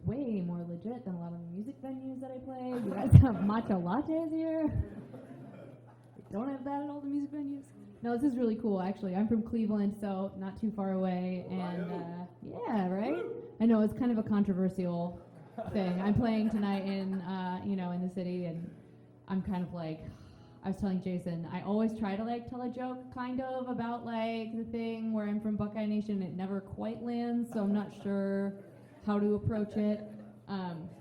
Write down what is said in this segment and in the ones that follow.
Way more legit than a lot of the music venues that I play. You guys have matcha lattes here. Don't have that at all the music venues. No, this is really cool, actually. I'm from Cleveland, so not too far away. And yeah, right? I know it's kind of a controversial thing. I'm playing tonight in, in the city, and I'm kind of like, I was telling Jason, I always try to like tell a joke kind of about like the thing where I'm from Buckeye Nation. It never quite lands, so I'm not sure how to approach it.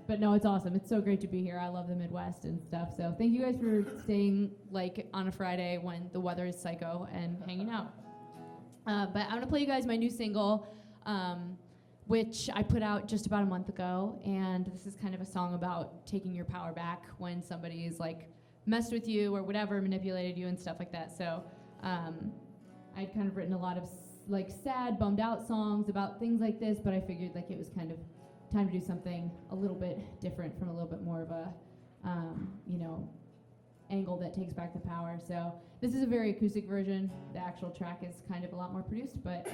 But no, it's awesome. It's so great to be here. I love the Midwest and stuff. So thank you guys for staying like on a Friday when the weather is psycho and hanging out. But I'm gonna play you guys my new single, which I put out just about a month ago. And this is kind of a song about taking your power back when somebody's like messed with you or whatever, manipulated you and stuff like that. So I'd kind of written a lot of like sad, bummed out songs about things like this, but I figured like it was kind of time to do something a little bit different from a little bit more of a, angle that takes back the power. So this is a very acoustic version. The actual track is kind of a lot more produced, but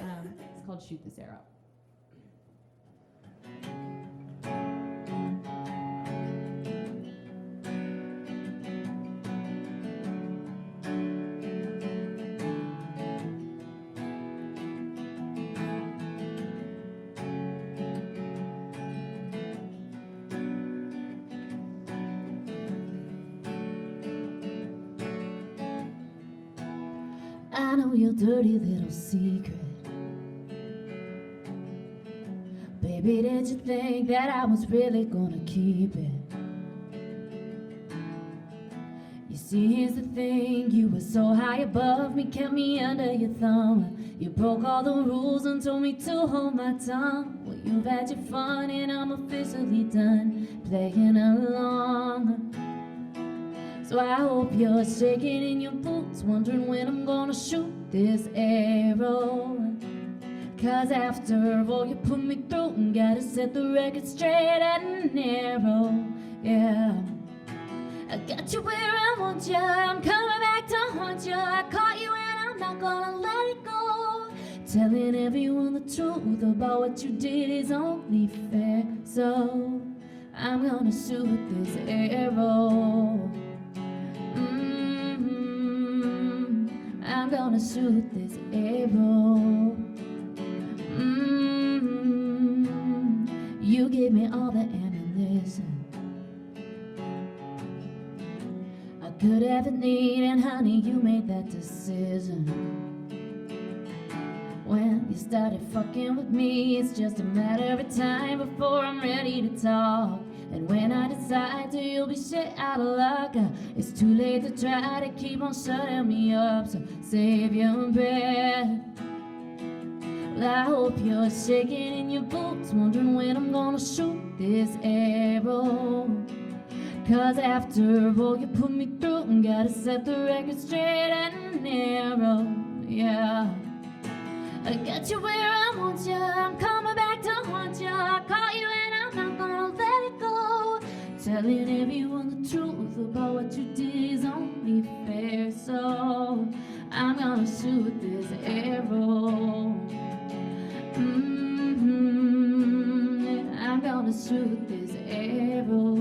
it's called Shoot This Arrow. I know your dirty little secret. Baby, did you think that I was really gonna keep it? You see, here's the thing, you were so high above me, kept me under your thumb. You broke all the rules and told me to hold my tongue. Well, you've had your fun and I'm officially done playing along. So I hope you're shaking in your boots, wondering when I'm gonna shoot this arrow. 'Cause after all you put me through, and gotta set the record straight and narrow. Yeah, I got you where I want you, I'm coming back to haunt you. I caught you and I'm not gonna let it go. Telling everyone the truth about what you did is only fair. So I'm gonna shoot this arrow. I'm gonna shoot this arrow. You gave me all the ammunition I could ever need, and honey, you made that decision. When you started fucking with me, it's just a matter of time before I'm ready to talk. And when I decide to, you'll be shit out of luck. It's too late to try to keep on shutting me up, so save your breath. Well, I hope you're shaking in your boots, wondering when I'm gonna shoot this arrow. 'Cause after all you put me through, and gotta set the record straight and narrow. Yeah, I got you where I want you, I'm coming back to haunt you. I caught you and I'm not gonna let it go. Telling everyone the truth about what you did is only fair. So I'm gonna shoot this arrow. I'm gonna shoot this arrow.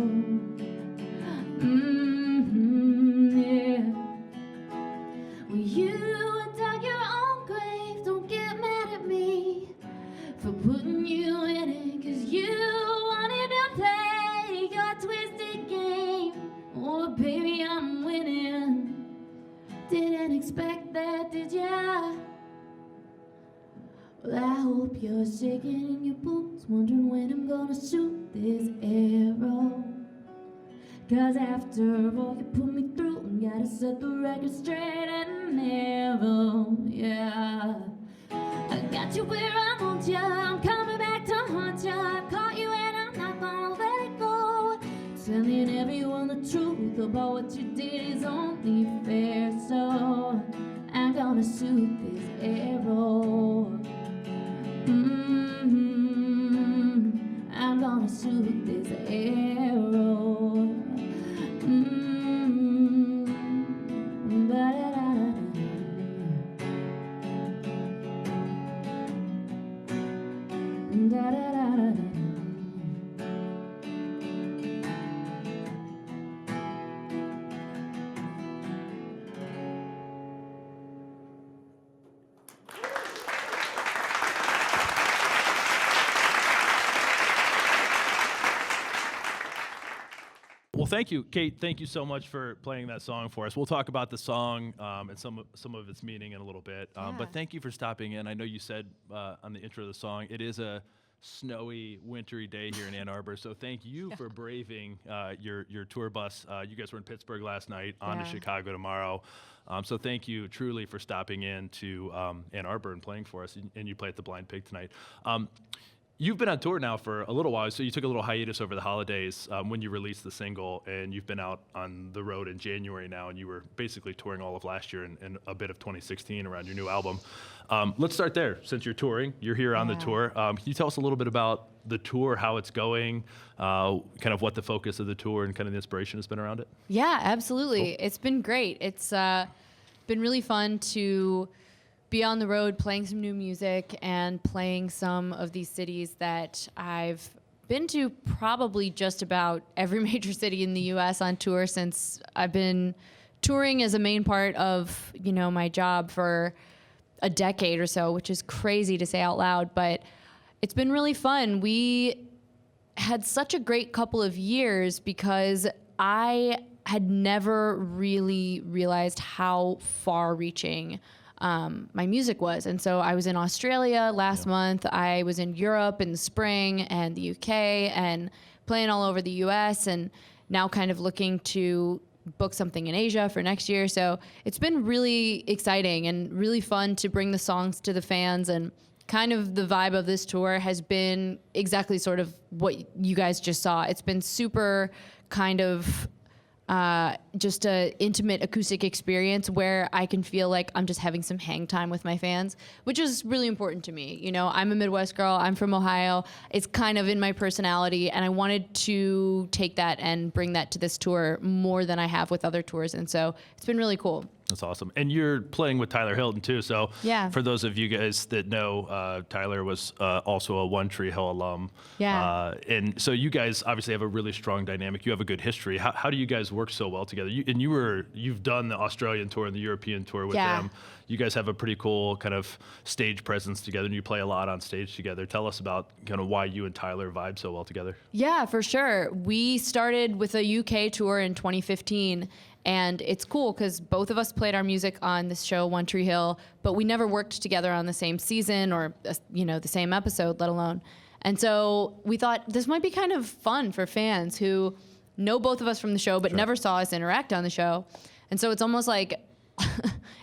Yeah. Well, you dug your own grave, don't get mad at me for putting you in it, 'cause you wanted to play your twisted game. Oh baby, I'm winning. Didn't expect that, did ya? Well, I hope you're shaking in your boots, wondering when I'm gonna shoot this arrow. 'Cause after all you put me through, and gotta set the record straight and narrow. Yeah, I got you where I want you, I'm coming back to haunt you. I caught you and I'm not gonna let it go. Telling everyone the truth about what you did is only fair. So I'm gonna shoot this arrow. I'm gonna shoot this arrow. Well, thank you, Kate. Thank you so much for playing that song for us. We'll talk about the song and some of its meaning in a little bit. But thank you for stopping in. I know you said on the intro of the song, it is a snowy, wintry day here in Ann Arbor. So thank you for braving your tour bus. You guys were in Pittsburgh last night, on to Chicago tomorrow. So thank you truly for stopping in to Ann Arbor and playing for us. And you play at the Blind Pig tonight. You've been on tour now for a little while, so you took a little hiatus over the holidays when you released the single, and you've been out on the road in January now, and you were basically touring all of last year and a bit of 2016 around your new album. Let's start there. Since you're touring, you're here on the tour. Can you tell us a little bit about the tour, how it's going, kind of what the focus of the tour and kind of the inspiration has been around it? Yeah, absolutely. Cool. It's been great. It's been really fun to be on the road playing some new music and playing some of these cities that I've been to probably just about every major city in the U.S. on tour since I've been touring as a main part of, my job for a decade or so, which is crazy to say out loud, but it's been really fun. We had such a great couple of years because I had never really realized how far-reaching my music was. And so I was in Australia last month. I was in Europe in the spring and the UK and playing all over the US and now kind of looking to book something in Asia for next year. So it's been really exciting and really fun to bring the songs to the fans. And kind of the vibe of this tour has been exactly sort of what you guys just saw. It's been super kind of just a intimate acoustic experience where I can feel like I'm just having some hang time with my fans, which is really important to me. I'm a Midwest girl. I'm from Ohio. It's kind of in my personality, and I wanted to take that and bring that to this tour more than I have with other tours, and so it's been really cool. That's awesome. And you're playing with Tyler Hilton, too. So for those of you guys that know, Tyler was also a One Tree Hill alum. Yeah. And so you guys obviously have a really strong dynamic. You have a good history. How do you guys work so well together? You've done the Australian tour and the European tour with them. You guys have a pretty cool kind of stage presence together, and you play a lot on stage together. Tell us about kind of why you and Tyler vibe so well together. Yeah, for sure. We started with a UK tour in 2015. And it's cool because both of us played our music on this show, One Tree Hill, but we never worked together on the same season or, the same episode, let alone. And so we thought this might be kind of fun for fans who know both of us from the show but never saw us interact on the show. And so it's almost like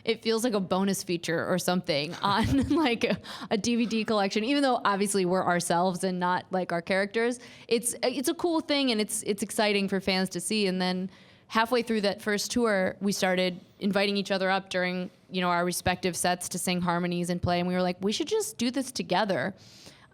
it feels like a bonus feature or something on like a DVD collection, even though obviously we're ourselves and not like our characters. It's a cool thing, and it's exciting for fans to see. And then halfway through that first tour, we started inviting each other up during, our respective sets to sing harmonies and play. And we were like, we should just do this together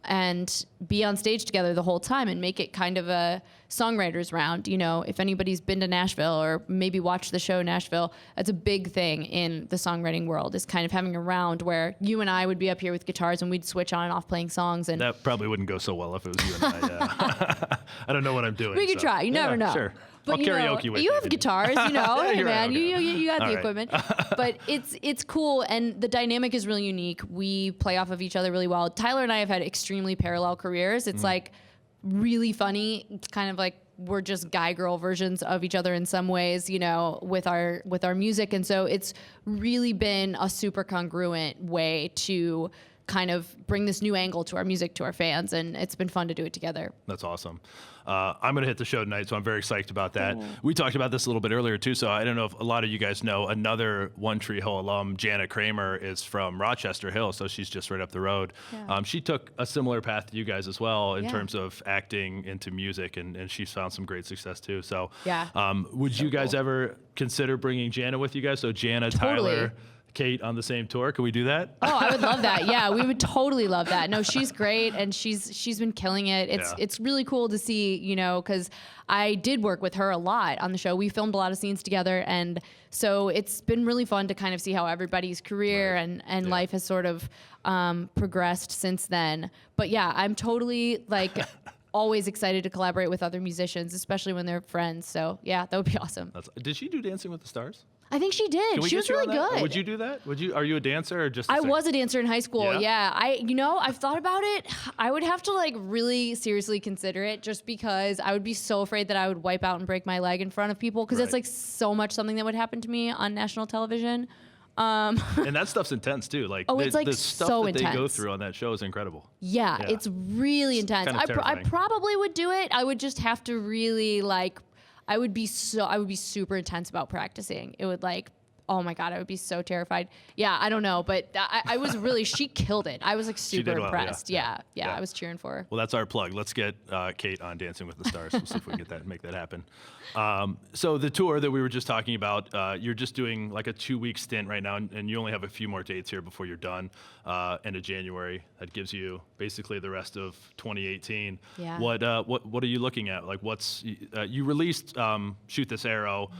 and be on stage together the whole time and make it kind of a songwriters round. If anybody's been to Nashville or maybe watched the show Nashville, that's a big thing in the songwriting world, is kind of having a round where you and I would be up here with guitars and we'd switch on and off playing songs. And that probably wouldn't go so well if it was you and I. Yeah. I don't know what I'm doing. We could try. You never know. Sure. But I'll karaoke with you. You have guitars, hey You're man, right, you got All the right. equipment. But it's cool, and the dynamic is really unique. We play off of each other really well. Tyler and I have had extremely parallel careers. It's like really funny. It's kind of like we're just guy-girl versions of each other in some ways, with our music. And so it's really been a super congruent way to kind of bring this new angle to our music to our fans, and it's been fun to do it together. That's awesome. I'm going to hit the show tonight, so I'm very psyched about that. We talked about this a little bit earlier, too, so I don't know if a lot of you guys know, another One Tree Hill alum, Jana Kramer, is from Rochester Hill, so she's just right up the road. Yeah. She took a similar path to you guys as well in terms of acting into music, and she's found some great success, too. So would you guys ever consider bringing Jana with you guys? So Jana, Totally. Tyler, Kate on the same tour. Can we do that? Oh, I would love that. Yeah, we would totally love that. No, she's great, and she's been killing it. It's really cool to see, because I did work with her a lot on the show. We filmed a lot of scenes together, and so it's been really fun to kind of see how everybody's career and life has sort of progressed since then. But yeah, I'm totally like always excited to collaborate with other musicians, especially when they're friends. So yeah, that would be awesome. Did she do Dancing with the Stars? I think she did. Can we She get was you really on that? good. Would you do that? Are you a dancer or just? I was a dancer in high school. Yeah? I've thought about it. I would have to like really seriously consider it, just because I would be so afraid that I would wipe out and break my leg in front of people, because Right. it's like so much something that would happen to me on national television. And that stuff's intense too. Like, Oh, it's, like, the stuff so that they go intense. through on that show is incredible. Yeah, Yeah. it's really intense. kinda I terrifying. probably would do it. I would just have to really like. I would be super intense about practicing. It would like. Oh my God, I would be so terrified. Yeah, I don't know, but I was really, she killed it. I was like She super did well, yeah, impressed. yeah, Yeah, yeah. I was cheering for her. Well, that's our plug. Let's get Kate on Dancing with the Stars. We'll see if we can get that, make that happen. So the tour that we were just talking about, you're just doing like a 2-week stint right now, and you only have a few more dates here before you're done. End of January. That gives you basically the rest of 2018. Yeah. What are you looking at? Like, you released "Shoot This Arrow"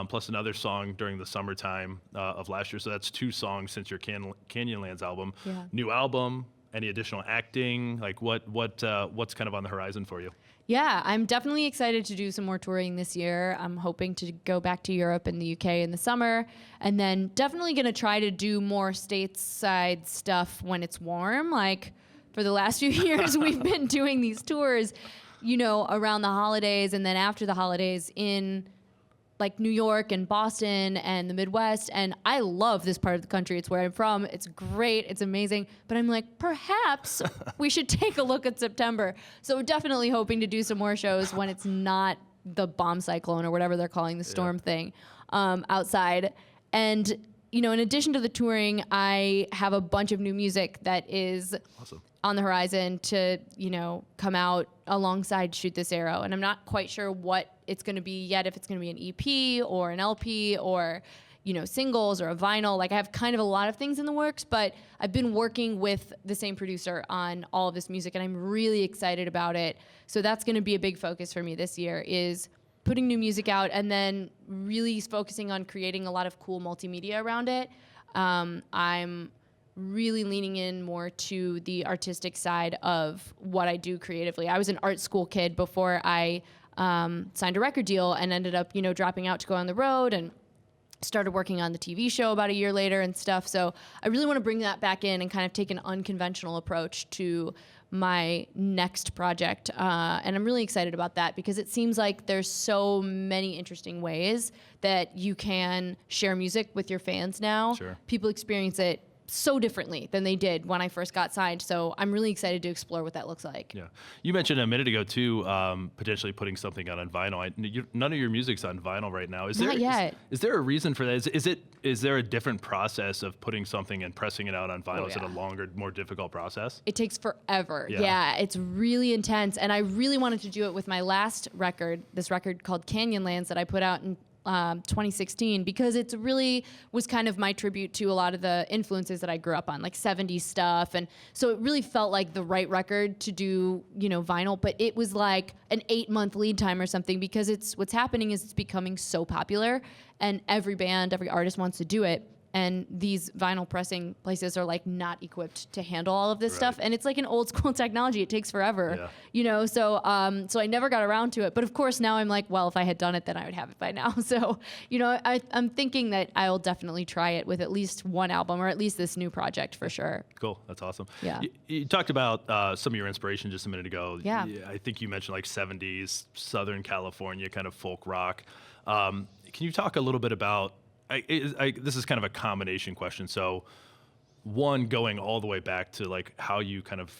plus another song during the summertime of last year. So that's 2 songs since your Canyonlands album. Yeah. New album. Any additional acting? Like what's kind of on the horizon for you? Yeah, I'm definitely excited to do some more touring this year. I'm hoping to go back to Europe and the UK in the summer, and then definitely going to try to do more stateside stuff when it's warm. Like for the last few years, we've been doing these tours, around the holidays and then after the holidays in like New York and Boston and the Midwest. And I love this part of the country. It's where I'm from. It's great. It's amazing. But I'm like, perhaps we should take a look at September. So definitely hoping to do some more shows when it's not the bomb cyclone or whatever they're calling the storm thing outside. And, in addition to the touring, I have a bunch of new music that is Awesome. on the horizon to, come out alongside Shoot This Arrow. And I'm not quite sure what it's going to be yet, if it's going to be an EP or an LP or, singles or a vinyl. Like I have kind of a lot of things in the works, but I've been working with the same producer on all of this music, and I'm really excited about it. So that's going to be a big focus for me this year, is putting new music out and then really focusing on creating a lot of cool multimedia around it. I'm really leaning in more to the artistic side of what I do creatively. I was an art school kid before I signed a record deal and ended up, dropping out to go on the road, and started working on the TV show about a year later and stuff. So I really want to bring that back in and kind of take an unconventional approach to my next project. And I'm really excited about that, because it seems like there's so many interesting ways that you can share music with your fans now. Sure. People experience it so differently than they did when I first got signed. So I'm really excited to explore what that looks like. Yeah. You mentioned a minute ago too, potentially putting something out on vinyl. None of your music's on vinyl right now. Not yet. Is there a reason for that? Is there a different process of putting something and pressing it out on vinyl? Oh, Is it a yeah. longer, more difficult process? It takes forever. Yeah. Yeah, it's really intense. And I really wanted to do it with my last record, this record called Canyonlands that I put out in 2016, because it's really was kind of my tribute to a lot of the influences that I grew up on, like 70s stuff. And so it really felt like the right record to do, vinyl, but it was like an 8-month lead time or something, because what's happening is it's becoming so popular, and every band, every artist wants to do it. And these vinyl pressing places are like not equipped to handle all of this stuff. And it's like an old school technology. It takes forever, so I never got around to it. But of course now I'm like, well, if I had done it, then I would have it by now. So, I'm thinking that I'll definitely try it with at least one album, or at least this new project for sure. Cool. That's awesome. Yeah. You talked about some of your inspiration just a minute ago. Yeah. I think you mentioned like 70s, Southern California kind of folk rock. Can you talk a little bit about, this is kind of a combination question. So one, going all the way back to like how you kind of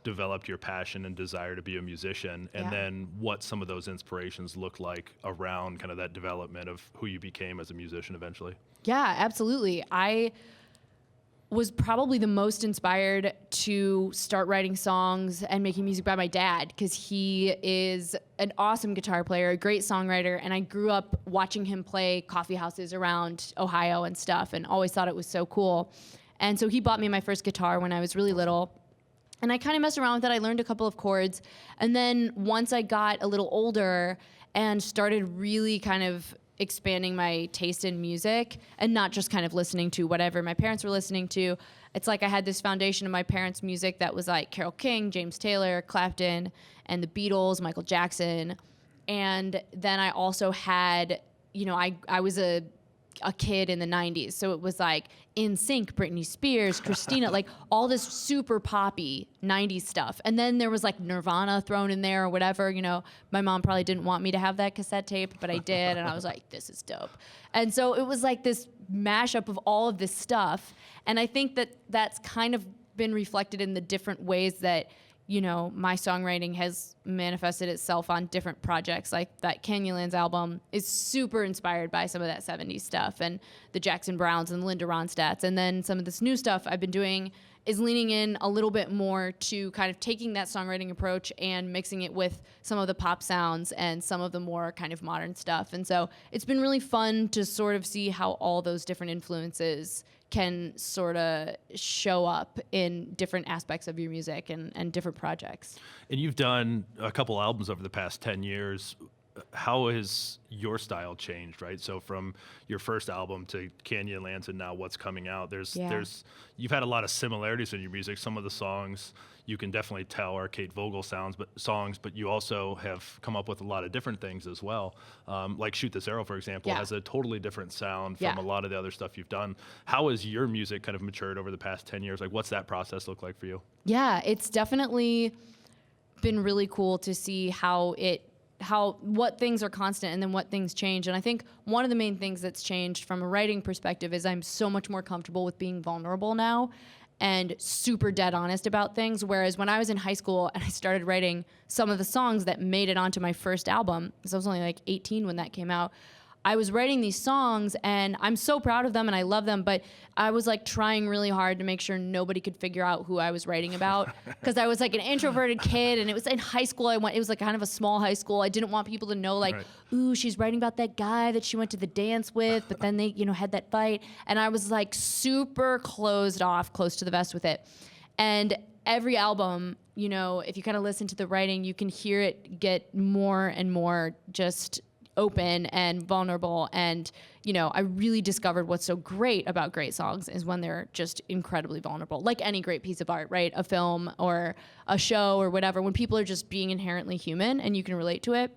developed your passion and desire to be a musician, and Yeah. then what some of those inspirations look like around kind of that development of who you became as a musician eventually. Yeah, absolutely. I was probably the most inspired to start writing songs and making music by my dad, because he is an awesome guitar player, a great songwriter, and I grew up watching him play coffee houses around Ohio and stuff, and always thought it was so cool. And so he bought me my first guitar when I was really little, and I kind of messed around with it. I learned a couple of chords, and then once I got a little older and started really kind of expanding my taste in music and not just kind of listening to whatever my parents were listening to. It's like I had this foundation of my parents' music that was like Carole King, James Taylor, Clapton, and the Beatles, Michael Jackson. And then I also had, I was a a kid in the 90s. So it was like NSYNC, Britney Spears, Christina, like all this super poppy 90s stuff. And then there was like Nirvana thrown in there or whatever. You know, my mom probably didn't want me to have that cassette tape, but I did. And I was like, this is dope. And so it was like this mashup of all of this stuff. And I think that that's kind of been reflected in the different ways that, you know, my songwriting has manifested itself on different projects. Like that Canyonlands album is super inspired by some of that 70s stuff and the Jackson Browns and Linda Ronstadts. And then some of this new stuff I've been doing is leaning in a little bit more to kind of taking that songwriting approach and mixing it with some of the pop sounds and some of the more kind of modern stuff. And so it's been really fun to sort of see how all those different influences can sort of show up in different aspects of your music and different projects. And you've done a couple albums over the past 10 years. How has your style changed, right? So from your first album to Canyonlands and now what's coming out, you've had a lot of similarities in your music. Some of the songs you can definitely tell are Kate Voegele songs, but you also have come up with a lot of different things as well. Like Shoot This Arrow, for example, has a totally different sound from a lot of the other stuff you've done. How has your music kind of matured over the past 10 years? Like, what's that process look like for you? Yeah, it's definitely been really cool to see what things are constant and then what things change. And I think one of the main things that's changed from a writing perspective is I'm so much more comfortable with being vulnerable now and super dead honest about things. Whereas when I was in high school and I started writing some of the songs that made it onto my first album, because I was only like 18 when that came out, I was writing these songs and I'm so proud of them and I love them, but I was like trying really hard to make sure nobody could figure out who I was writing about because I was like an introverted kid and it was in high school. It was like kind of a small high school. I didn't want people to know like, ooh, she's writing about that guy that she went to the dance with, but then they, you know, had that fight. And I was like super closed off, close to the vest with it. And every album, you know, if you kind of listen to the writing, you can hear it get more and more just open and vulnerable. And, you know, I really discovered what's so great about great songs is when they're just incredibly vulnerable, like any great piece of art, right? A film or a show or whatever, when people are just being inherently human and you can relate to it,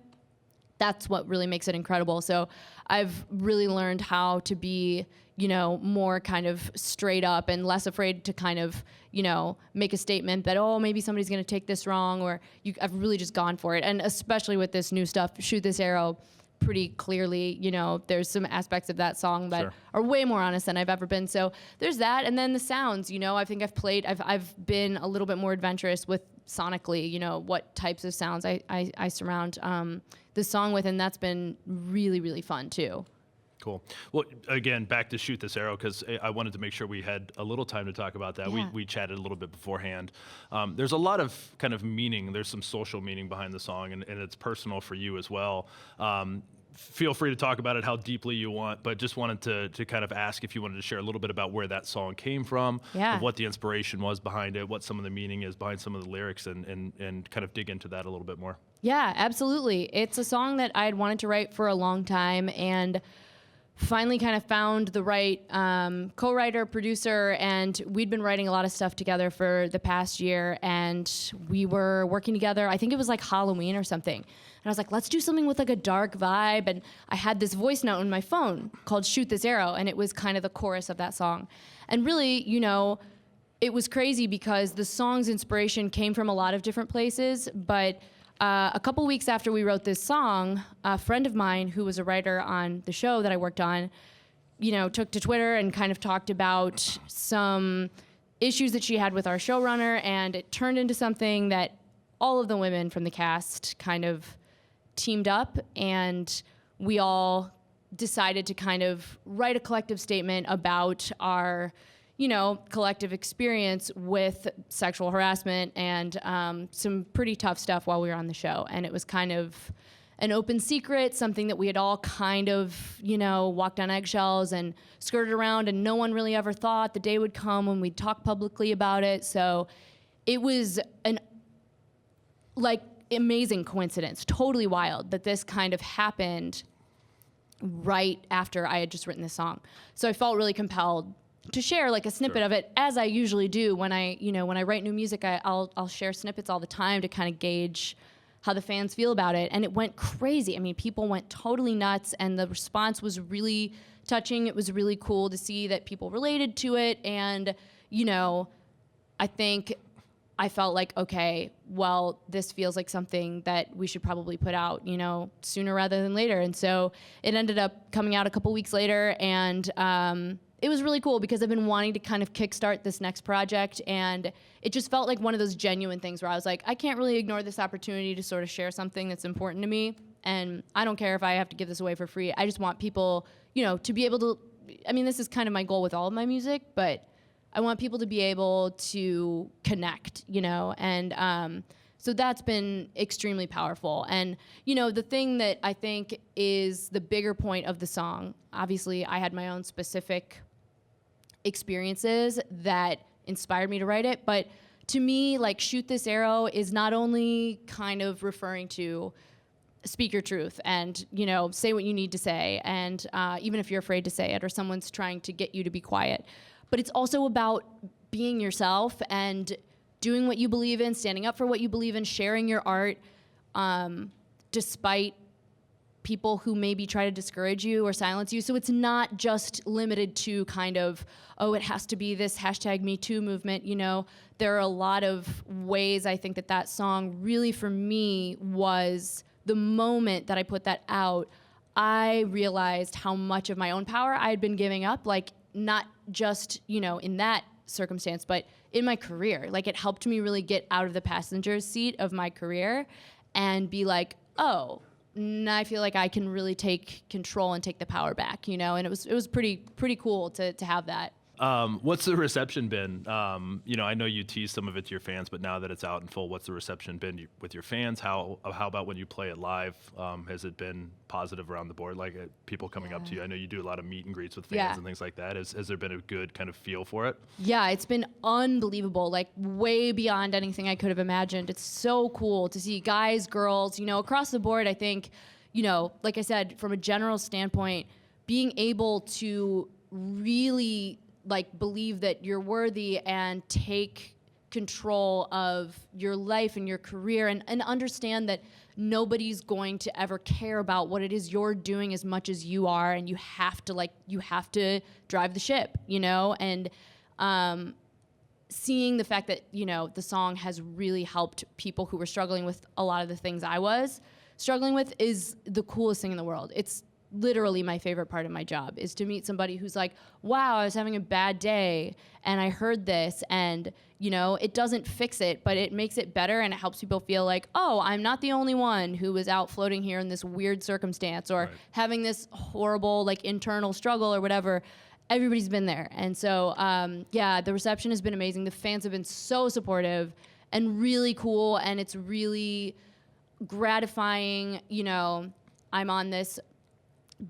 that's what really makes it incredible. So I've really learned how to be, you know, more kind of straight up and less afraid to kind of, you know, make a statement that, oh, maybe somebody's going to take this wrong, or I've really just gone for it. And especially with this new stuff, Shoot This Arrow, pretty clearly, you know, there's some aspects of that song that are way more honest than I've ever been. So there's that. And then the sounds, you know, I think I've been a little bit more adventurous with sonically, you know, what types of sounds I surround the song with. And that's been really, really fun too. Cool. Well, again, back to Shoot This Arrow, because I wanted to make sure we had a little time to talk about that. Yeah. We chatted a little bit beforehand. There's a lot of kind of meaning. There's some social meaning behind the song, and it's personal for you as well. Feel free to talk about it how deeply you want, but just wanted to kind of ask if you wanted to share a little bit about where that song came from, of what the inspiration was behind it, what some of the meaning is behind some of the lyrics, and kind of dig into that a little bit more. Yeah, absolutely. It's a song that I had wanted to write for a long time, and finally kind of found the right co-writer, producer, and we'd been writing a lot of stuff together for the past year, and we were working together. I think it was like Halloween or something. And I was like, let's do something with like a dark vibe. And I had this voice note on my phone called Shoot This Arrow, and it was kind of the chorus of that song. And really, you know, it was crazy because the song's inspiration came from a lot of different places, but a couple weeks after we wrote this song, a friend of mine who was a writer on the show that I worked on, you know, took to Twitter and kind of talked about some issues that she had with our showrunner, and it turned into something that all of the women from the cast kind of teamed up, and we all decided to kind of write a collective statement about our, you know, collective experience with sexual harassment and some pretty tough stuff while we were on the show. And it was kind of an open secret, something that we had all kind of, you know, walked on eggshells and skirted around, and no one really ever thought the day would come when we'd talk publicly about it. So it was an, like, amazing coincidence, totally wild that this kind of happened right after I had just written this song. So I felt really compelled to share like a snippet of it, as I usually do when I write new music. I'll share snippets all the time to kind of gauge how the fans feel about it. And it went crazy. I mean, people went totally nuts, and the response was really touching. It was really cool to see that people related to it. And, you know, I think I felt like, okay, well, this feels like something that we should probably put out, you know, sooner rather than later. And so it ended up coming out a couple weeks later, and it was really cool because I've been wanting to kind of kickstart this next project, and it just felt like one of those genuine things where I was like, I can't really ignore this opportunity to sort of share something that's important to me, and I don't care if I have to give this away for free. I just want people, you know, to be able to, I mean, this is kind of my goal with all of my music, but I want people to be able to connect, you know, and so that's been extremely powerful. And, you know, the thing that I think is the bigger point of the song, obviously I had my own specific experiences that inspired me to write it, but to me, like, Shoot This Arrow is not only kind of referring to speak your truth and, you know, say what you need to say, and even if you're afraid to say it or someone's trying to get you to be quiet, but it's also about being yourself and doing what you believe in, standing up for what you believe in, sharing your art, despite people who maybe try to discourage you or silence you. So it's not just limited to kind of, oh, it has to be this #MeToo movement. You know, there are a lot of ways I think that that song really, for me, was the moment that I put that out, I realized how much of my own power I had been giving up, like, not just, you know, in that circumstance, but in my career. Like, it helped me really get out of the passenger seat of my career and be like, oh, I feel like I can really take control and take the power back, you know? And it was pretty cool to have that. What's the reception been? You know, I know you teased some of it to your fans, but now that it's out in full, what's the reception been with your fans? How about when you play it live? Has it been positive around the board? Like, people coming up to you? I know you do a lot of meet and greets with fans and things like that. Has there been a good kind of feel for it? Yeah, it's been unbelievable, like way beyond anything I could have imagined. It's so cool to see guys, girls, you know, across the board. I think, you know, like I said, from a general standpoint, being able to really like believe that you're worthy and take control of your life and your career, and understand that nobody's going to ever care about what it is you're doing as much as you are, and you have to drive the ship, you know? And seeing the fact that, you know, the song has really helped people who were struggling with a lot of the things I was struggling with is the coolest thing in the world. It's literally my favorite part of my job, is to meet somebody who's like, wow, I was having a bad day and I heard this, and, you know, it doesn't fix it, but it makes it better, and it helps people feel like, oh, I'm not the only one who was out floating here in this weird circumstance or having this horrible, like, internal struggle or whatever. Everybody's been there. And so, yeah, the reception has been amazing. The fans have been so supportive and really cool, and it's really gratifying. You know, I'm on this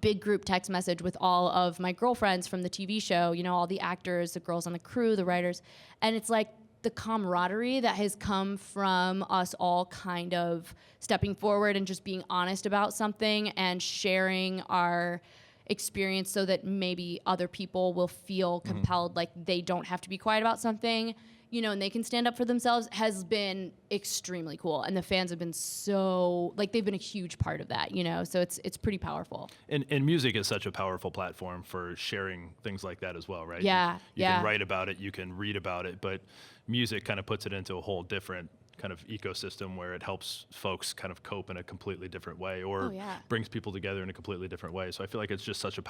big group text message with all of my girlfriends from the TV show, you know, all the actors, the girls on the crew, the writers, and it's like the camaraderie that has come from us all kind of stepping forward and just being honest about something and sharing our experience so that maybe other people will feel compelled, like they don't have to be quiet about something, you know, and they can stand up for themselves, has been extremely cool. And the fans have been so, like, they've been a huge part of that, you know, so it's pretty powerful. And music is such a powerful platform for sharing things like that as well, right? Yeah, you can write about it, you can read about it, but music kind of puts it into a whole different kind of ecosystem where it helps folks kind of cope in a completely different way, or brings people together in a completely different way. So I feel like it's just such a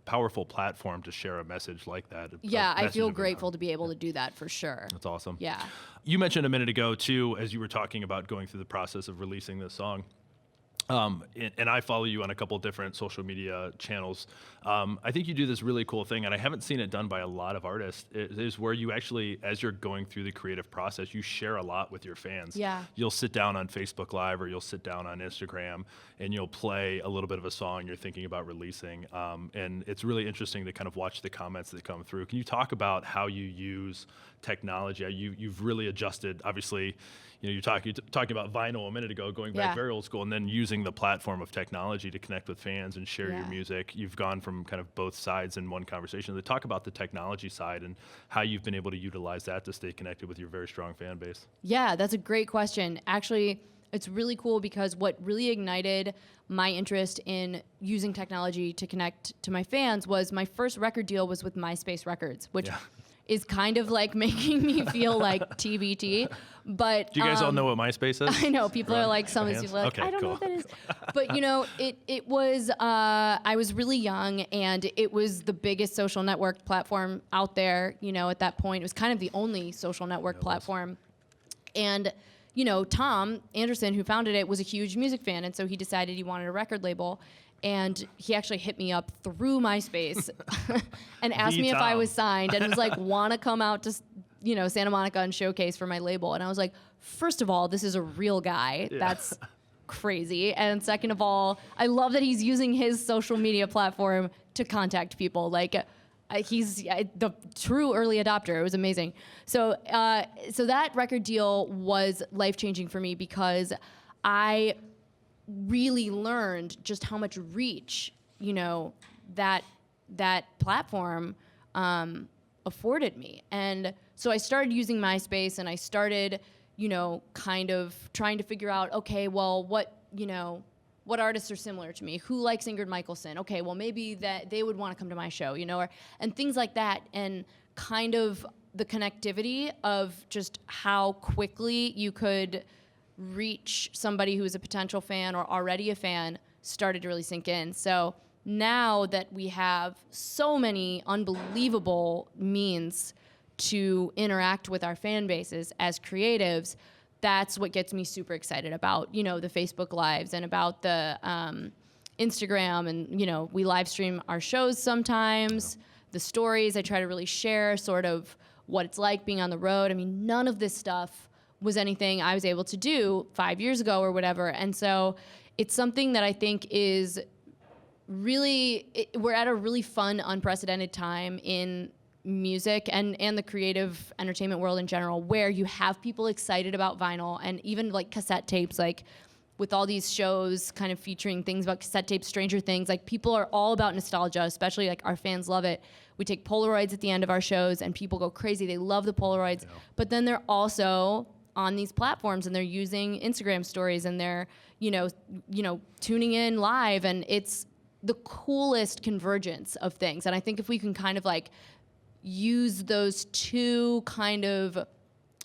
powerful platform to share a message like that. Yeah, I feel grateful to be able to do that, for sure. That's awesome. Yeah. You mentioned a minute ago too, as you were talking about going through the process of releasing this song, and I follow you on a couple different social media channels. I think you do this really cool thing, and I haven't seen it done by a lot of artists, is where you actually, as you're going through the creative process, you share a lot with your fans. Yeah. You'll sit down on Facebook Live, or you'll sit down on Instagram, and you'll play a little bit of a song you're thinking about releasing. And it's really interesting to kind of watch the comments that come through. Can you talk about how you use technology? You've really adjusted, obviously. You know, you're talking about vinyl a minute ago, going back very old school, and then using the platform of technology to connect with fans and share your music. You've gone from kind of both sides in one conversation. To talk about the technology side and how you've been able to utilize that to stay connected with your very strong fan base. Yeah, that's a great question. Actually, it's really cool because what really ignited my interest in using technology to connect to my fans was my first record deal was with MySpace Records, which is kind of like making me feel like TBT. But do you guys all know what MySpace is? I know people are like, some of these like, Okay, I don't know cool. what that is. But you know, it was I was really young, and it was the biggest social network platform out there. You know, at that point, it was kind of the only social network platform. And you know, Tom Anderson, who founded it, was a huge music fan, and so he decided he wanted a record label. And he actually hit me up through MySpace and asked me if I was signed, and was like, want to come out to, you know, Santa Monica and showcase for my label. And I was like, first of all, this is a real guy. Yeah. That's crazy. And second of all, I love that he's using his social media platform to contact people. Like, he's the true early adopter. It was amazing. So, so that record deal was life-changing for me because I really learned just how much reach, you know, that platform afforded me. And so I started using MySpace, and I started, you know, kind of trying to figure out, okay, well, what artists are similar to me? Who likes Ingrid Michaelson? Okay, well, maybe that they would want to come to my show, you know, and things like that. And kind of the connectivity of just how quickly you could reach somebody who's a potential fan or already a fan started to really sink in. So now that we have so many unbelievable means to interact with our fan bases as creatives, that's what gets me super excited about, you know, the Facebook Lives and about the Instagram, and, you know, we live stream our shows sometimes, the stories. I try to really share sort of what it's like being on the road. I mean, none of this stuff was anything I was able to do 5 years ago or whatever. And so it's something that I think is really, we're at a really fun, unprecedented time in music and the creative entertainment world in general, where you have people excited about vinyl and even like cassette tapes, like with all these shows kind of featuring things about cassette tapes, Stranger Things, like people are all about nostalgia, especially like our fans love it. We take Polaroids at the end of our shows and people go crazy. They love the Polaroids, but then they're also on these platforms and they're using Instagram stories and they're, you know, tuning in live, and it's the coolest convergence of things. And I think if we can kind of like use those two, kind of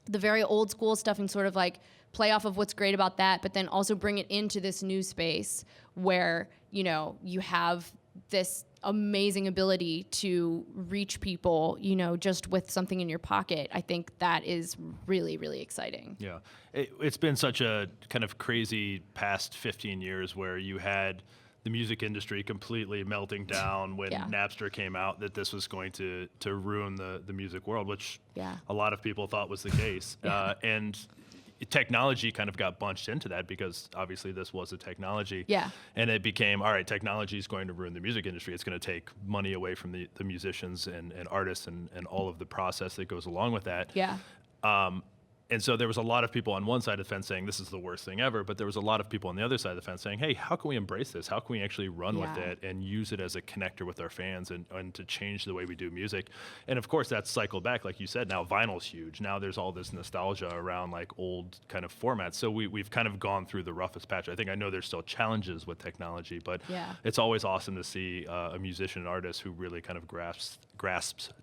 the very old school stuff, and sort of like play off of what's great about that, but then also bring it into this new space where, you know, you have this amazing ability to reach people, you know, just with something in your pocket. I think that is really, really exciting. Yeah. It's been such a kind of crazy past 15 years where you had the music industry completely melting down when Napster came out, that this was going to ruin the music world, which a lot of people thought was the case. And technology kind of got bunched into that because obviously this was a technology. And it became, all right, technology is going to ruin the music industry. It's going to take money away from the musicians and artists and all of the process that goes along with that. And so there was a lot of people on one side of the fence saying this is the worst thing ever, but there was a lot of people on the other side of the fence saying, hey, how can we embrace this? How can we actually run with it and use it as a connector with our fans and to change the way we do music? And of course, that's cycled back. Like you said, now vinyl's huge. Now there's all this nostalgia around like old kind of formats. So we've kind of gone through the roughest patch. I know there's still challenges with technology, but it's always awesome to see a musician and artist who really kind of grasps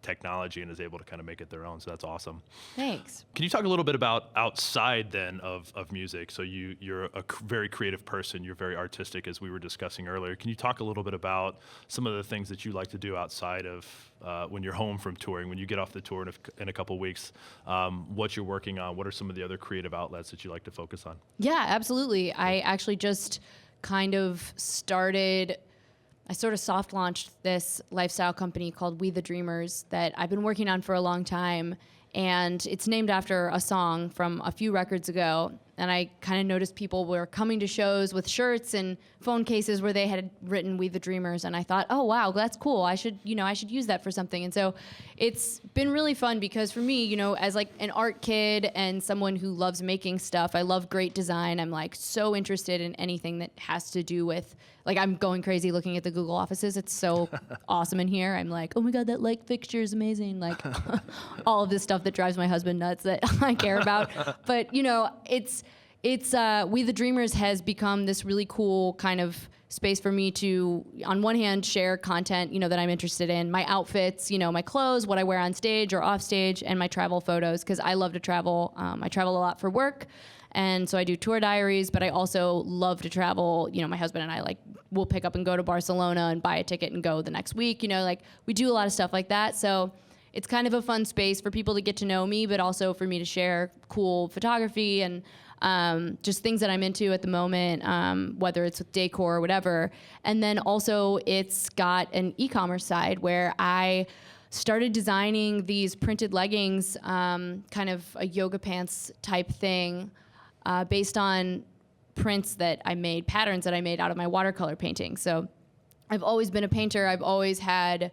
technology and is able to kind of make it their own. So that's awesome. Thanks. Can you talk a little bit about outside then of music? So you're a very creative person. You're very artistic, as we were discussing earlier. Can you talk a little bit about some of the things that you like to do outside of when you're home from touring, when you get off the tour in a couple weeks, what you're working on? What are some of the other creative outlets that you like to focus on? Yeah, absolutely. I actually just kind of I sort of soft launched this lifestyle company called We the Dreamers that I've been working on for a long time. And it's named after a song from a few records ago. And I kind of noticed people were coming to shows with shirts and phone cases where they had written We the Dreamers. And I thought, oh, wow, that's cool. I should use that for something. And so it's been really fun because for me, as like an art kid and someone who loves making stuff, I love great design. I'm like so interested in anything that has to do with, like, I'm going crazy looking at the Google offices. It's so awesome in here. I'm like, oh my God, that light fixture is amazing. Like all of this stuff that drives my husband nuts that I care about. But, it's We the Dreamers has become this really cool kind of space for me to, on one hand, share content, that I'm interested in, my outfits, my clothes, what I wear on stage or off stage, and my travel photos, because I love to travel. I travel a lot for work, and so I do tour diaries, but I also love to travel. My husband and I, we'll pick up and go to Barcelona and buy a ticket and go the next week. We do a lot of stuff like that. So it's kind of a fun space for people to get to know me, but also for me to share cool photography and just things that I'm into at the moment, whether it's with decor or whatever. And then also it's got an e-commerce side where I started designing these printed leggings, kind of a yoga pants type thing, based on prints that I made, patterns that I made out of my watercolor painting. So I've always been a painter. I've always had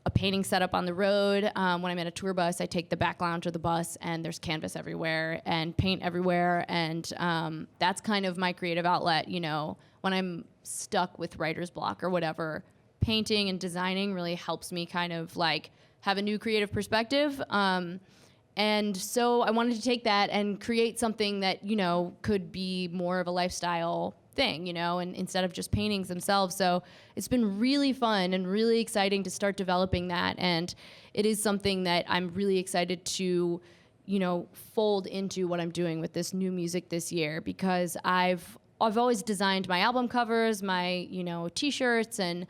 a painting set up on the road. When I'm in a tour bus, I take the back lounge of the bus, and there's canvas everywhere and paint everywhere. And that's kind of my creative outlet. When I'm stuck with writer's block or whatever, painting and designing really helps me kind of have a new creative perspective. And so I wanted to take that and create something that, could be more of a lifestyle thing, and instead of just paintings themselves. So it's been really fun and really exciting to start developing that. And it is something that I'm really excited to, fold into what I'm doing with this new music this year, because I've always designed my album covers, my, t-shirts, and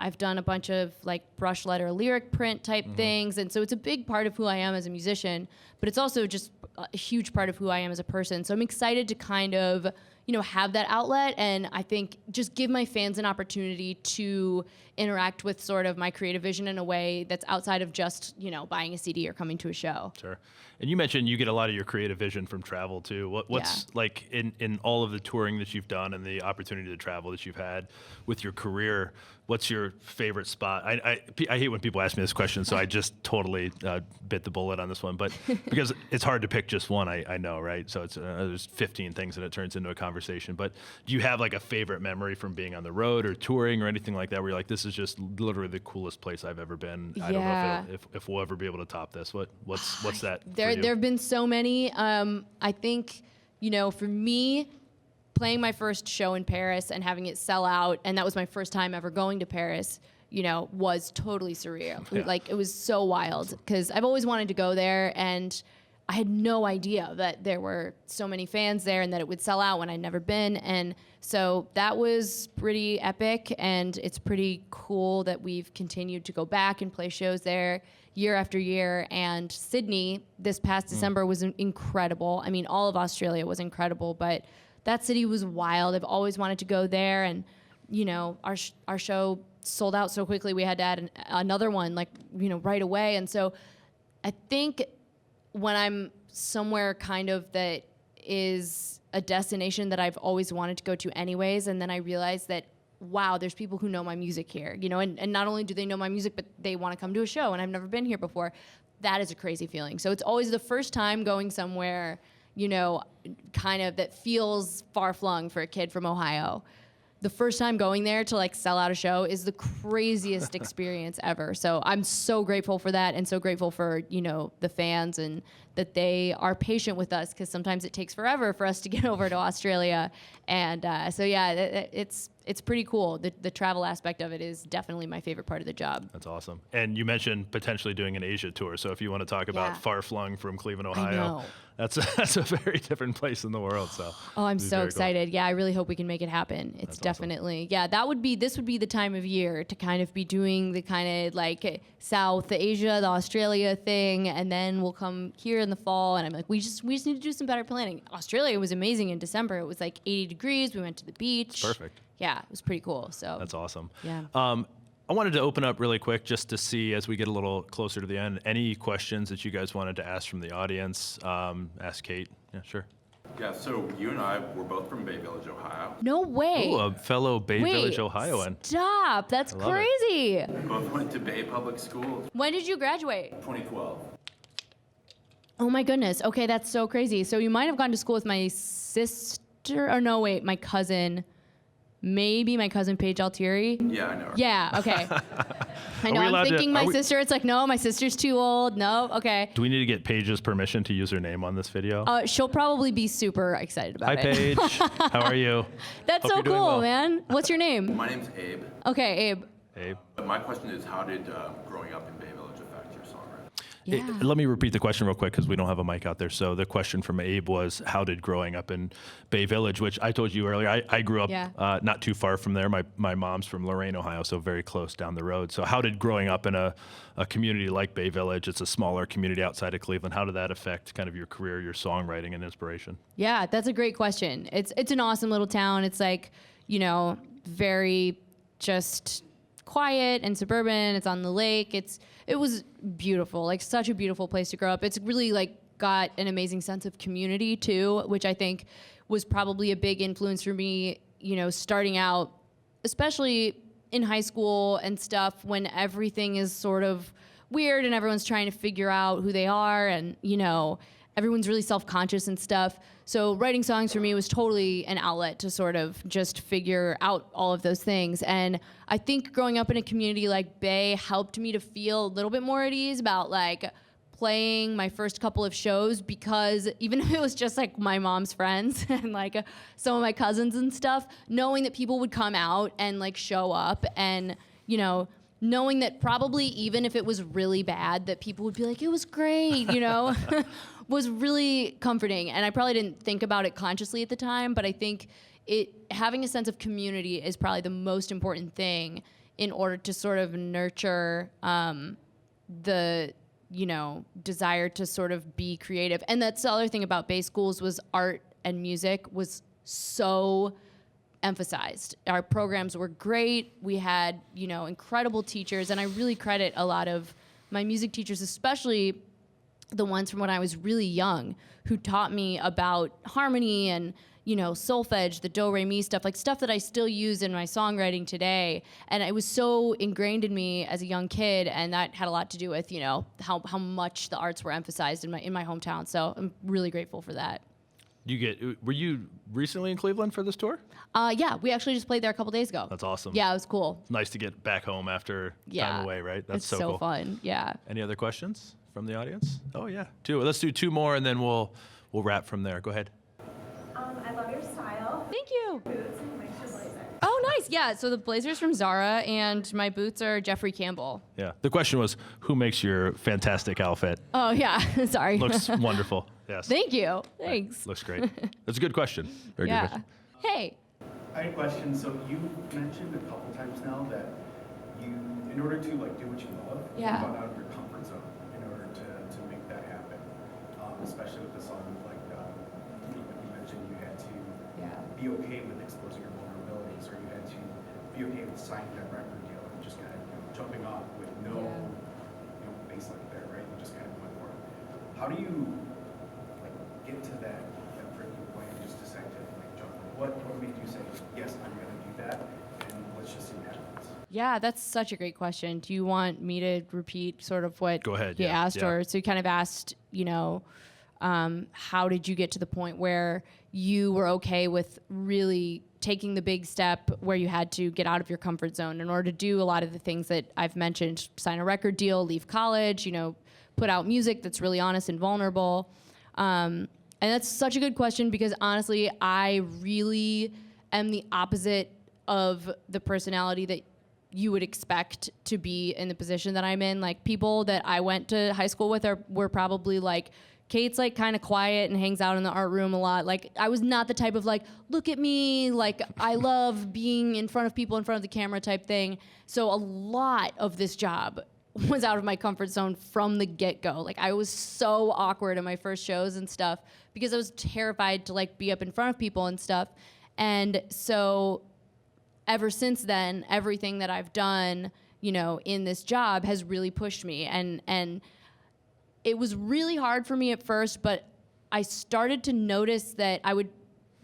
I've done a bunch of brush letter lyric print type things. And so it's a big part of who I am as a musician, but it's also just a huge part of who I am as a person. So I'm excited to kind of, have that outlet, and I think just give my fans an opportunity to interact with sort of my creative vision in a way that's outside of just, buying a CD or coming to a show. Sure. And you mentioned you get a lot of your creative vision from travel too. What's in all of the touring that you've done and the opportunity to travel that you've had with your career, what's your favorite spot? I hate when people ask me this question, so I just totally bit the bullet on this one, but because it's hard to pick just one, I know, right? So it's there's 15 things and it turns into a conversation. But do you have a favorite memory from being on the road or touring or anything like that where you're this is just literally the coolest place I've ever been? I don't know if we'll ever be able to top this. What's that? There have been so many. I think, for me, playing my first show in Paris and having it sell out, and that was my first time ever going to Paris, was totally surreal. Yeah. It was so wild, because I've always wanted to go there, and I had no idea that there were so many fans there and that it would sell out when I'd never been. And so that was pretty epic, and it's pretty cool that we've continued to go back and play shows there year after year. And Sydney this past December was incredible. I mean, all of Australia was incredible, but that city was wild. I've always wanted to go there, and our show sold out so quickly. We had to add another one right away. And so I think when I'm somewhere kind of that is a destination that I've always wanted to go to anyways, and then I realize that, wow, there's people who know my music here, and not only do they know my music, but they want to come to a show, and I've never been here before. That is a crazy feeling. So it's always the first time going somewhere, kind of that feels far-flung for a kid from Ohio. The first time going there to sell out a show is the craziest experience ever. So I'm so grateful for that, and so grateful for, the fans, and that they are patient with us, because sometimes it takes forever for us to get over to Australia. And so yeah, it's pretty cool. The travel aspect of it is definitely my favorite part of the job. That's awesome. And you mentioned potentially doing an Asia tour. So if you want to talk about far-flung from Cleveland, Ohio, that's a very different place in the world. So I'm so excited. Cool. Yeah, I really hope we can make it happen. It's that's definitely awesome. This would be the time of year to kind of be doing the kind of South Asia, the Australia thing, and then we'll come here in the fall. And I'm we just need to do some better planning. Australia was amazing in December. It was 80 degrees. We went to the beach. It's perfect. Yeah, it was pretty cool. So that's awesome. Yeah. I wanted to open up really quick just to see, as we get a little closer to the end, any questions that you guys wanted to ask from the audience. Ask Kate. Yeah, sure. Yeah, so you and I were both from Bay Village, Ohio. No way. Ooh, a fellow Bay Village Ohioan. Stop. That's crazy. We both went to Bay Public School. When did you graduate? 2012. Oh my goodness. Okay, that's so crazy. So you might have gone to school with my sister, or no, wait, my cousin. Maybe my cousin Paige Altieri. Yeah, I know her. Yeah, okay. I know, I'm thinking my sister, it's like, no, my sister's too old. No, okay. Do we need to get Paige's permission to use her name on this video? She'll probably be super excited about Hi, it. Paige. How are you? That's Hope so you're doing cool, well. man. What's your name? My name's Abe. Okay, Abe. Abe. But my question is, how did growing up in Bay Village affect your songwriting? Yeah. Let me repeat the question real quick because we don't have a mic out there. So the question from Abe was, how did growing up in Bay Village, which I told you earlier, I grew up not too far from there. My mom's from Lorain, Ohio, so very close down the road. So how did growing up in a community like Bay Village, it's a smaller community outside of Cleveland, how did that affect kind of your career, your songwriting and inspiration? Yeah, that's a great question. It's an awesome little town. It's like, very just quiet and suburban. It's on the lake. It was beautiful, like such a beautiful place to grow up. It's really like got an amazing sense of community too, which I think was probably a big influence for me, starting out, especially in high school and stuff when everything is sort of weird and everyone's trying to figure out who they are and, everyone's really self-conscious and stuff. So writing songs for me was totally an outlet to sort of just figure out all of those things. And I think growing up in a community like Bay helped me to feel a little bit more at ease about like playing my first couple of shows, because even if it was just like my mom's friends and like some of my cousins and stuff, knowing that people would come out and like show up and, knowing that probably even if it was really bad, that people would be like, it was great, was really comforting. And I probably didn't think about it consciously at the time, but I think having a sense of community is probably the most important thing in order to sort of nurture the desire to sort of be creative. And that's the other thing about Bay schools was art and music was so emphasized. Our programs were great. We had, incredible teachers, and I really credit a lot of my music teachers, especially the ones from when I was really young, who taught me about harmony and, solfege, the do, re, mi stuff, like stuff that I still use in my songwriting today. And it was so ingrained in me as a young kid, and that had a lot to do with, how much the arts were emphasized in my hometown. So I'm really grateful for that. Were you recently in Cleveland for this tour? Yeah, we actually just played there a couple days ago. That's awesome. Yeah, it was cool. It's nice to get back home after time away, right? That's it's so cool. fun. Yeah. Any other questions from the audience? Oh yeah, two. Let's do two more, and then we'll wrap from there. Go ahead. I love your style. Thank you. Boots and like your blazer. Oh, nice. Yeah. So the blazer's from Zara, and my boots are Jeffrey Campbell. Yeah. The question was, who makes your fantastic outfit? Oh yeah. Sorry. Looks wonderful. Yes. Thank you. Thanks. Looks great. That's a good question. Very good Yeah. question. Hey. I had a question. So you mentioned a couple times now that you, in order to like do what you love, Yeah. you got out of your comfort zone in order to make that happen. Especially with the song, like you mentioned, you had to be okay with exposing your vulnerabilities, or you had to be okay with signing that record deal and just kind of jumping off with no baseline there, right? You just kind of went for it. How do you like get to that breaking point and just decide to like jump? What made you say, yes, I'm going to do that, and let's just see what happens? Yeah, that's such a great question. Do you want me to repeat sort of what Go ahead, he yeah, asked? yeah. Or so he kind of asked, how did you get to the point where you were okay with really taking the big step where you had to get out of your comfort zone in order to do a lot of the things that I've mentioned, sign a record deal, leave college, put out music that's really honest and vulnerable. And that's such a good question because honestly, I really am the opposite of the personality that you would expect to be in the position that I'm in. Like people that I went to high school with were probably like, Kate's like kind of quiet and hangs out in the art room a lot. Like I was not the type of like, look at me, like I love being in front of people, in front of the camera type thing. So a lot of this job was out of my comfort zone from the get-go. Like I was so awkward in my first shows and stuff because I was terrified to like be up in front of people and stuff. And so ever since then, everything that I've done, in this job has really pushed me. And it was really hard for me at first, but I started to notice that I would,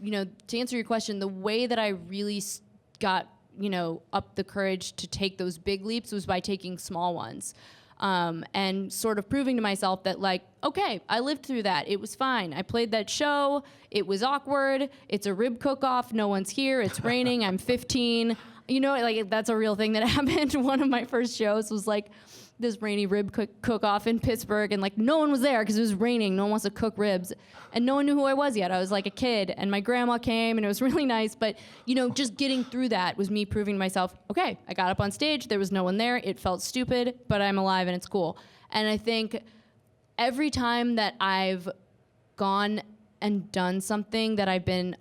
to answer your question, the way that I really got, up the courage to take those big leaps was by taking small ones. And sort of proving to myself that like, okay, I lived through that. It was fine. I played that show. It was awkward. It's a rib cook-off. No one's here. It's raining. I'm 15. You know, like that's a real thing that happened. One of my first shows was like this rainy rib cook-off in Pittsburgh, and like no one was there because it was raining. No one wants to cook ribs, and no one knew who I was yet. I was like a kid, and my grandma came, and it was really nice. But you know, just getting through that was me proving to myself, okay, I got up on stage. There was no one there. It felt stupid, but I'm alive, and it's cool. And I think every time that I've gone and done something that I've been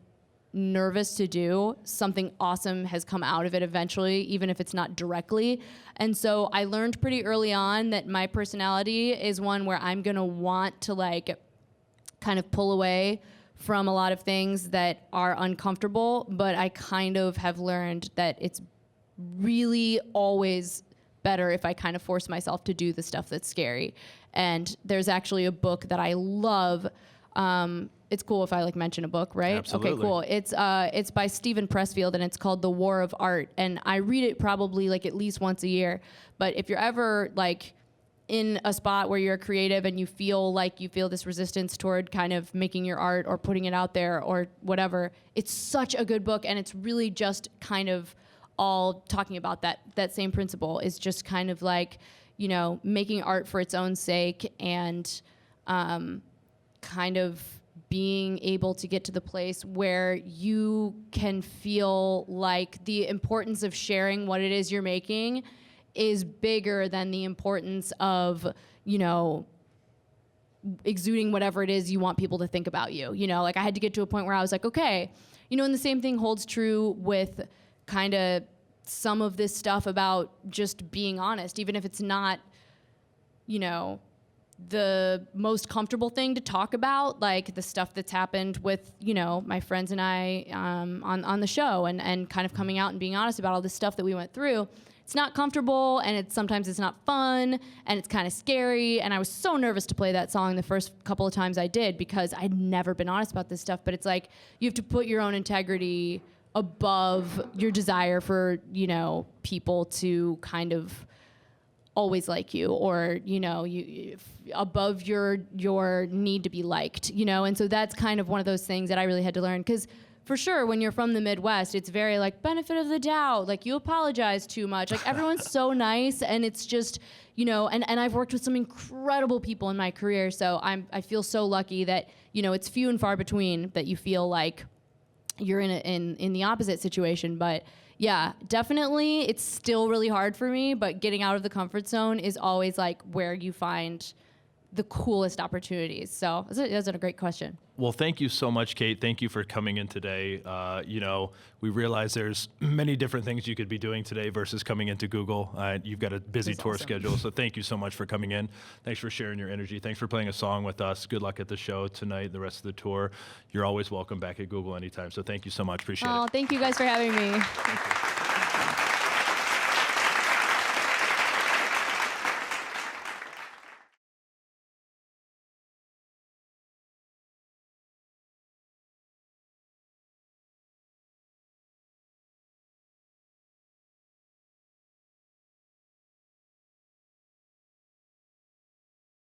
nervous to do, something awesome has come out of it eventually, even if it's not directly. And so I learned pretty early on that my personality is one where I'm gonna want to like kind of pull away from a lot of things that are uncomfortable, but I kind of have learned that it's really always better if I kind of force myself to do the stuff that's scary. And there's actually a book that I love. It's cool if I like mention a book, right? Absolutely. Okay, cool. It's by Stephen Pressfield, and it's called The War of Art. And I read it probably like at least once a year. But if you're ever like in a spot where you're creative and you feel this resistance toward kind of making your art or putting it out there or whatever, it's such a good book, and it's really just kind of all talking about that same principle. Is just kind of like, you know, making art for its own sake, and kind of being able to get to the place where you can feel like the importance of sharing what it is you're making is bigger than the importance of, you know, exuding whatever it is you want people to think about you. You know, like I had to get to a point where I was like, okay, you know, and the same thing holds true with kind of some of this stuff about just being honest, even if it's not, you know, the most comfortable thing to talk about, like the stuff that's happened with, you know, my friends and I on the show, and kind of coming out and being honest about all this stuff that we went through. It's not comfortable, and sometimes it's not fun, and it's kind of scary, and I was so nervous to play that song the first couple of times I did because I'd never been honest about this stuff. But it's like you have to put your own integrity above your desire for, you know, people to kind of always like you, or, you know, you above your need to be liked, you know. And so that's kind of one of those things that I really had to learn, because for sure when you're from the Midwest, it's very like benefit of the doubt, like you apologize too much, like everyone's so nice, and it's just, you know, and I've worked with some incredible people in my career, so I feel so lucky that, you know, it's few and far between that you feel like you're in the opposite situation. But yeah, definitely it's still really hard for me, but getting out of the comfort zone is always like where you find the coolest opportunities. So that's a great question. Well, thank you so much, Kate. Thank you for coming in today. You know, we realize there's many different things you could be doing today versus coming into Google. You've got a busy tour schedule, so thank you so much for coming in. Thanks for sharing your energy. Thanks for playing a song with us. Good luck at the show tonight, the rest of the tour. You're always welcome back at Google anytime, so thank you so much. Appreciate it. Oh, thank you guys for having me.